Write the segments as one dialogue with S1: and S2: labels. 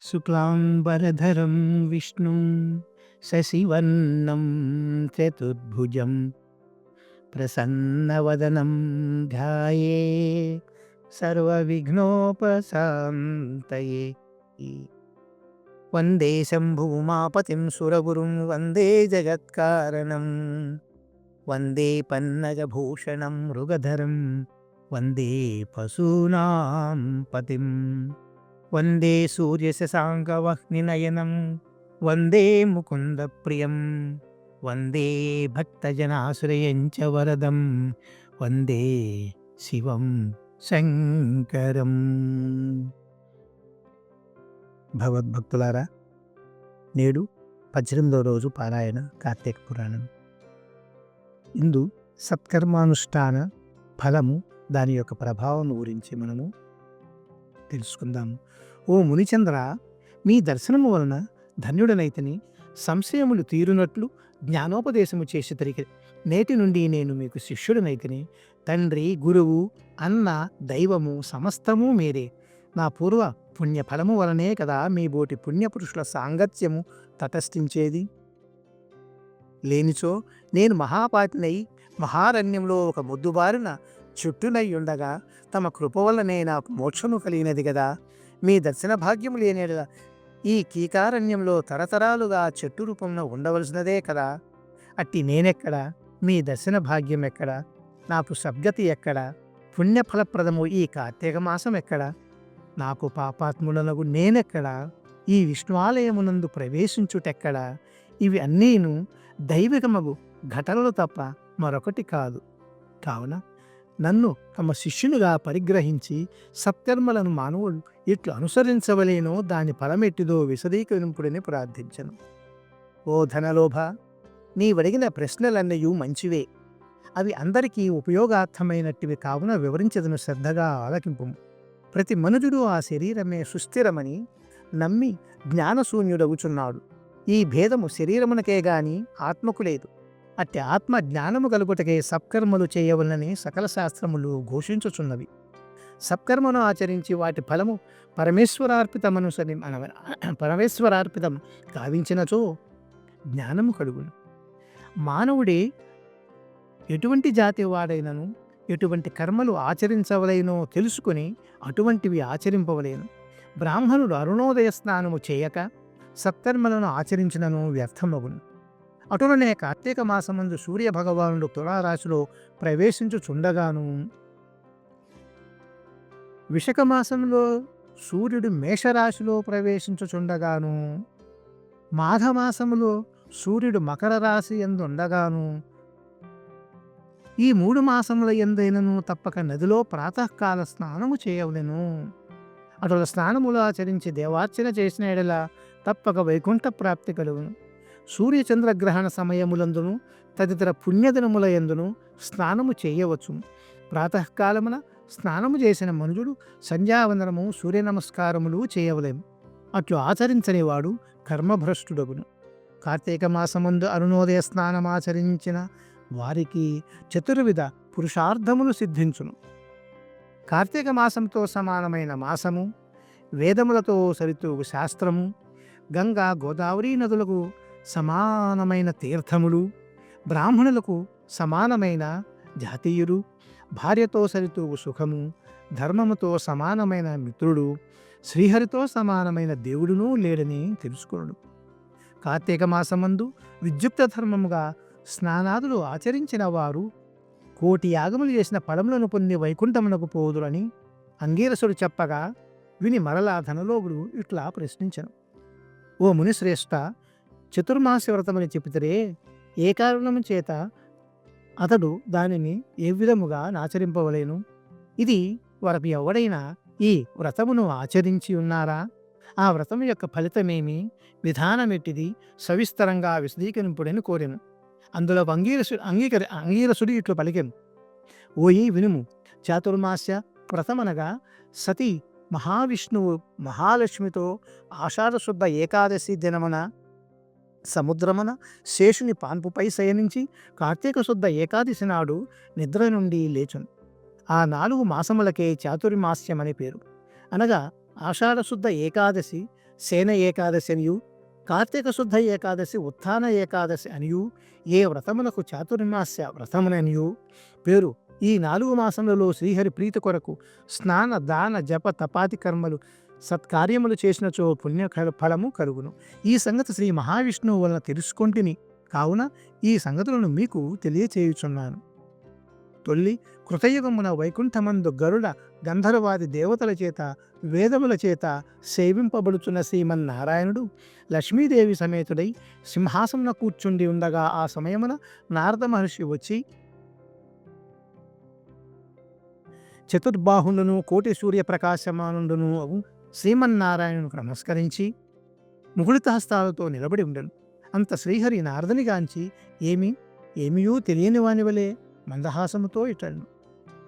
S1: శుక్లాంబరధరం విష్ణుం శశివర్ణం చతుర్భుజం ప్రసన్నవదనం ధ్యాయే సర్వవిఘ్నోపశాంతయే. వందే శంభుమాపతిం సురగురుం వందే జగత్కారణం వందే పన్నగభూషణం మృగధరం వందే పశూనాం పతిం వందే సూర్యశశాంకవహ్నినయనం వందే ముకుందప్రియం వందే భక్తజనాశ్రయం చ వరదం వందే శివం శంకరం. భగవద్భక్తులారా, నేడు 18వ రోజు పారాయణ కార్తీక పురాణం. ఇందు సత్కర్మానుష్ఠాన ఫలము, దాని యొక్క ప్రభావం గురించి మనము తెలుసుకుందాము. ఓ మునిచంద్ర, మీ దర్శనము వలన ధన్యుడనైతని, సంశయములు తీరునట్లు జ్ఞానోపదేశము చేసి తరిగి నేటి నుండి నేను మీకు శిష్యుడనైతని. తండ్రి, గురువు, అన్న, దైవము సమస్తము మీరే. నా పూర్వ పుణ్యఫలము వలనే కదా మీ బోటి పుణ్యపురుషుల సాంగత్యము తటస్థించేది. లేనిచో నేను మహాపాటినై మహారణ్యంలో ఒక ముద్దుబారిన చుట్టునై ఉండగా తమ కృప వల్లనే నాకు మోక్షము కలిగినది కదా. మీ దర్శన భాగ్యము లేని ఈ కీకారణ్యంలో తరతరాలుగా చెట్టు రూపంలో ఉండవలసినదే కదా. అట్టి నేనెక్కడా, మీ దర్శన భాగ్యం ఎక్కడా, నాకు సద్గతి ఎక్కడా, పుణ్యఫలప్రదము ఈ కార్తీక మాసం ఎక్కడా, నాకు పాపాత్ములకు నేనెక్కడా, ఈ విష్ణువాలయమునందు ప్రవేశించుటెక్కడా. ఇవి అన్నీను దైవికమగు ఘటనలు తప్ప మరొకటి కాదు. కావున నన్ను తమ శిష్యునిగా పరిగ్రహించి సత్కర్మలను మానవులు ఎట్లు అనుసరించవలేనో దాని ఫలమెట్టిదో విశదీకరింపుడని ప్రార్థించను. ఓ ధనలోభ, నీవడిగిన ప్రశ్నలన్నయూ మంచివే. అవి అందరికీ ఉపయోగార్థమైనట్టివి కావున వివరించదను, శ్రద్ధగా ఆలకింపు. ప్రతి మనుజుడు ఆ శరీరమే సుస్థిరమని నమ్మి జ్ఞానశూన్యుడవుచున్నాడు. ఈ భేదము శరీరమునకే గాని ఆత్మకు లేదు. అట్టి ఆత్మ జ్ఞానము కలుగుటకే సత్కర్మలు చేయవలనని సకల శాస్త్రములు ఘోషించుచున్నవి. సత్కర్మను ఆచరించి వాటి ఫలము పరమేశ్వరార్పితం కావించినచో జ్ఞానము కలుగును. మానవుడే ఎటువంటి జాతి వాడైనను ఎటువంటి కర్మలు ఆచరించవలేనో తెలుసుకుని అటువంటివి ఆచరింపవలేను. బ్రాహ్మణుడు అరుణోదయ స్నానము చేయక సత్కర్మలను ఆచరించినను వ్యర్థమగును. అటులనే కార్తీక మాసమందు సూర్యభగవానుడు తులారాశిలో ప్రవేశించుచుండగాను, విశాఖ మాసంలో సూర్యుడు మేషరాశిలో ప్రవేశించుచుండగాను, మాఘమాసములో సూర్యుడు మకర రాశి యందు ఉండగాను, ఈ 3 మాసముల ఎందైనను తప్పక నదిలో ప్రాతకాల స్నానము చేయవలెను. అటుల స్నానములు ఆచరించి దేవార్చన చేసిన ఎడల తప్పక వైకుంఠ ప్రాప్తి కలుగును. సూర్యచంద్రగ్రహణ సమయములందును తదితర పుణ్యదినముల యందును స్నానము చేయవచ్చు. ప్రాతకాలమున స్నానము చేసిన మనుజుడు సంధ్యావందనము, సూర్య నమస్కారములు చేయవలేము. అట్లు ఆచరించని వాడు కర్మభ్రష్టుడగును. కార్తీక మాసమందు అరుణోదయ స్నానమాచరించిన వారికి చతుర్విధ పురుషార్థములు సిద్ధించును. కార్తీక మాసంతో సమానమైన మాసము, వేదములతో సరితూగు శాస్త్రము, గంగా గోదావరి నదులకు సమానమైన తీర్థములు, బ్రాహ్మణులకు సమానమైన జాతీయులు, భార్యతో సరితూగు సుఖము, ధర్మముతో సమానమైన మిత్రుడు, శ్రీహరితో సమానమైన దేవుడునూ లేడని తెలుసుకోడు. కార్తీక మాసమందు విద్యుక్త ధర్మముగా స్నానాదులు ఆచరించిన వారు 1,000,000 యాగములు చేసిన ఫలములను పొంది వైకుంఠమునకు పోదురని అంగీరసుడు చెప్పగా విని మరలా ధనలోగుడు ఇట్లా ప్రశ్నించను. ఓ మునిశ్రేష్ఠ, చతుర్మాస వ్రతమని చెబితరే ఏ కారణము చేత అతడు దానిని ఏ విధముగా ఆచరింపవలేను? ఇది వరకు ఎవడైనా ఈ వ్రతమును ఆచరించి ఉన్నారా? ఆ వ్రతము యొక్క ఫలితమేమి, విధానమెట్టిది సవిస్తరంగా విశదీకరింపుడని కోరెను. అందులో అంగీరసుడు ఇట్లు పలికెను. ఓయి వినుము, చాతుర్మాస్య వ్రతమనగా సతీ మహావిష్ణువు మహాలక్ష్మితో ఆషాఢశుద్ధ ఏకాదశి దినమున సముద్రమున శేషుని పాన్పుపై శయనించి కార్తీక శుద్ధ ఏకాదశి నాడు నిద్ర నుండి లేచును. ఆ 4 మాసములకే చాతుర్మాస్యమని పేరు. అనగా ఆషాఢశుద్ధ ఏకాదశి సేన ఏకాదశి అనియు, కార్తీక శుద్ధ ఏకాదశి ఉత్థాన ఏకాదశి అనియు, ఏ వ్రతమునకు చాతుర్మాస్య వ్రతముననియు పేరు. ఈ 4 మాసములలో శ్రీహరి ప్రీతి కొరకు స్నాన దాన జప తపాతి కర్మలు సత్కార్యములు చేసినచో పుణ్య ఫలము కలుగును. ఈ సంగతి శ్రీ మహావిష్ణువు వలన తెలుసుకొంటిని కావున ఈ సంగతులను మీకు తెలియచేయుచున్నాను. తొల్లి కృతయుగమున వైకుంఠమందు గరుడ గంధర్వాది దేవతల చేత వేదముల చేత సేవింపబడుచున్న శ్రీమన్నారాయణుడు లక్ష్మీదేవి సమేతుడై సింహాసమున కూర్చుండి ఉండగా ఆ సమయమున నారద మహర్షి వచ్చి చతుర్బాహులను కోటి సూర్య ప్రకాశమానుడును శ్రీమన్నారాయణునికి నమస్కరించి ముకుళిత హస్తాలతో నిలబడి ఉండను. అంత శ్రీహరి నారదునిగాంచి ఏమియూ తెలియని వానివలే మందహాసముతో ఇటను,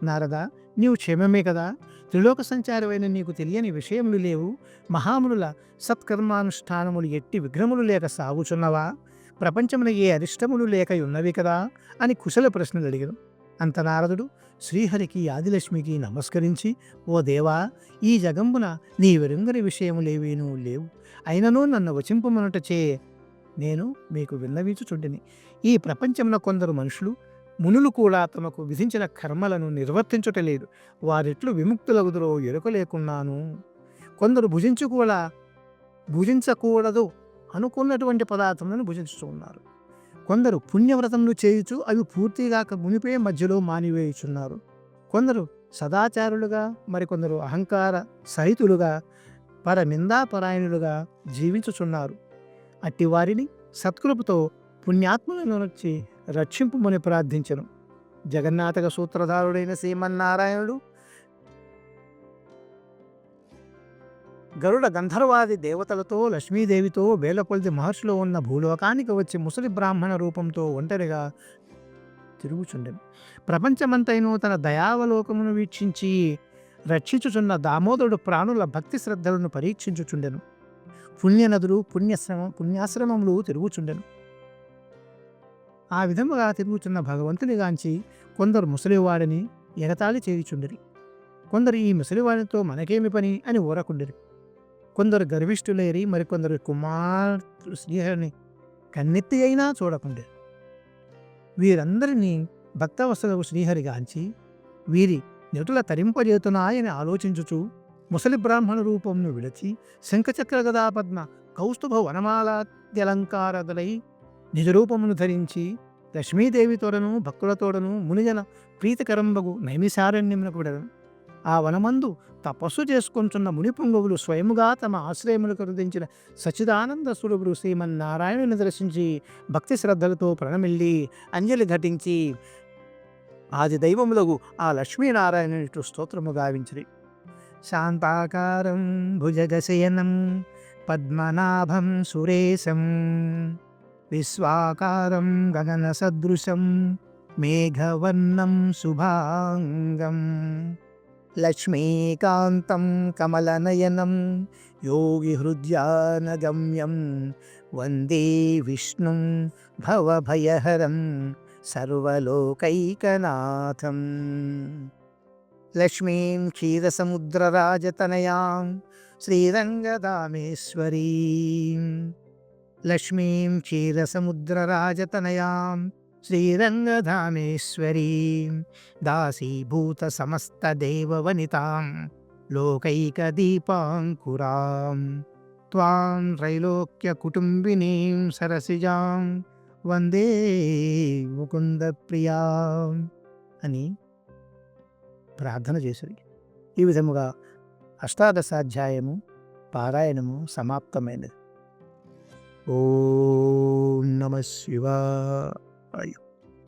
S1: నారద, నీవు క్షేమమే కదా? త్రిలోక సంచారమైన నీకు తెలియని విషయములు లేవు. మహామునుల సత్కర్మానుష్ఠానములు ఎట్టి విఘ్నములు లేక సాగుచున్నవా? ప్రపంచమున ఏ అరిష్టములు లేక ఉన్నవి కదా అని కుశల ప్రశ్నలు అడిగను. అంత నారదుడు శ్రీహరికి ఆదిలక్ష్మికి నమస్కరించి, ఓ దేవా, ఈ జగంబున నీ వెరుంగని విషయములేవీనూ లేవు. అయినను నన్ను వచింపమనుటచే నేను మీకు విన్నవించుచుంటిని. ఈ ప్రపంచమున కొందరు మనుషులు మునులు కూడా తమకు విధించిన కర్మలను నిర్వర్తించుటలేదు. వారిట్లు విముక్తులగుదురో ఎరుక లేకున్నాను. కొందరు భుజించకూడదు అనుకున్నటువంటి పదార్థములను భుజించుతూ ఉన్నారు. కొందరు పుణ్యవ్రతములు చేయుచు అవి పూర్తిగా మునిపే మధ్యలో మానివేయుచున్నారు. కొందరు సదాచారులుగా, మరికొందరు అహంకార సహితులుగా, పరనిందాపరాయణులుగా జీవించుచున్నారు. అట్టి వారిని సత్కృపతో పుణ్యాత్ములను వచ్చి రక్షింపుమని ప్రార్థించను. జగన్నాటక సూత్రధారుడైన శ్రీమన్నారాయణుడు గరుడ గంధర్వాది దేవతలతో లక్ష్మీదేవితో వేలకొలది మహర్షులు ఉన్న భూలోకానికి వచ్చి ముసలి బ్రాహ్మణ రూపంతో ఒంటరిగా తిరుగుచుండెను. ప్రపంచమంతైనూ తన దయావలోకమును వీక్షించి రక్షించుచున్న దామోదరుడు ప్రాణుల భక్తి శ్రద్ధలను పరీక్షించుచుండెను. పుణ్యనదులు పుణ్యాశ్రమములు తిరుగుచుండెను. ఆ విధముగా తిరుగుచున్న భగవంతునిగాంచి కొందరు ముసలివాడిని ఎగతాళి చేయుచుండిరి. కొందరు ఈ ముసలివాడితో మనకేమి పని అని ఊరకుండిరి. కొందరు గర్విష్ఠులేరి మరికొందరు కుమార్తె శ్రీహరిని కన్నెత్తి అయినా చూడకుండిరి. వీరందరినీ భక్తవత్సలకు శ్రీహరిగాంచి వీరి నెటుల తరింపజేతున్నాయని ఆలోచించుచు ముసలి బ్రాహ్మణ రూపంను విడచి శంఖచక్ర గదా పద్మ కౌస్తుభ వనమాలాద్యలంకారదలై నిజరూపమును ధరించి లక్ష్మీదేవితోడను భక్తులతోడను మునిజన ప్రీతికరంబగు నైమిసారణ్యమునకు విడను. ఆ వనమందు తపస్సు చేసుకొంచున్న మునిపుంగవులు స్వయముగా తమ ఆశ్రయములకు రుదించిన సచ్చిదానంద స్వరూపుడు శ్రీమన్నారాయణుని దర్శించి భక్తి శ్రద్ధలతో ప్రణమిల్లి అంజలి ఘటించి ఆది దైవములకు ఆ లక్ష్మీనారాయణుని స్తోత్రము గావించిరి. శాంతాకారం భుజగశయనం పద్మనాభం సురేశం విశ్వాకారం గగన సదృశం మేఘవర్ణం శుభాంగం లక్ష్మీకాంతం కమలనయనం యోగి హృద్యానగమ్యం వందే విష్ణుం భవభయహరం సర్వలోకైకనాథం. లక్ష్మీం క్షీరసముద్రరాజతనయాం శ్రీరంగదామేశ్వరీం లక్ష్మీం క్షీరసముద్రరాజతనయాం శ్రీరంగధామేశ్వరీం దాసీభూత సమస్తదేవవనితాం లోకైకదీపాంకురాం త్వాం త్రైలోక్యకుటుంబినీం సరసిజాం వందే ముకుందప్రియాం అని ప్రార్థన చేశారు. ఈ విధముగా అష్టాదశాధ్యాయము పారాయణము సమాప్తమైనది. ఓం నమః శివాయ.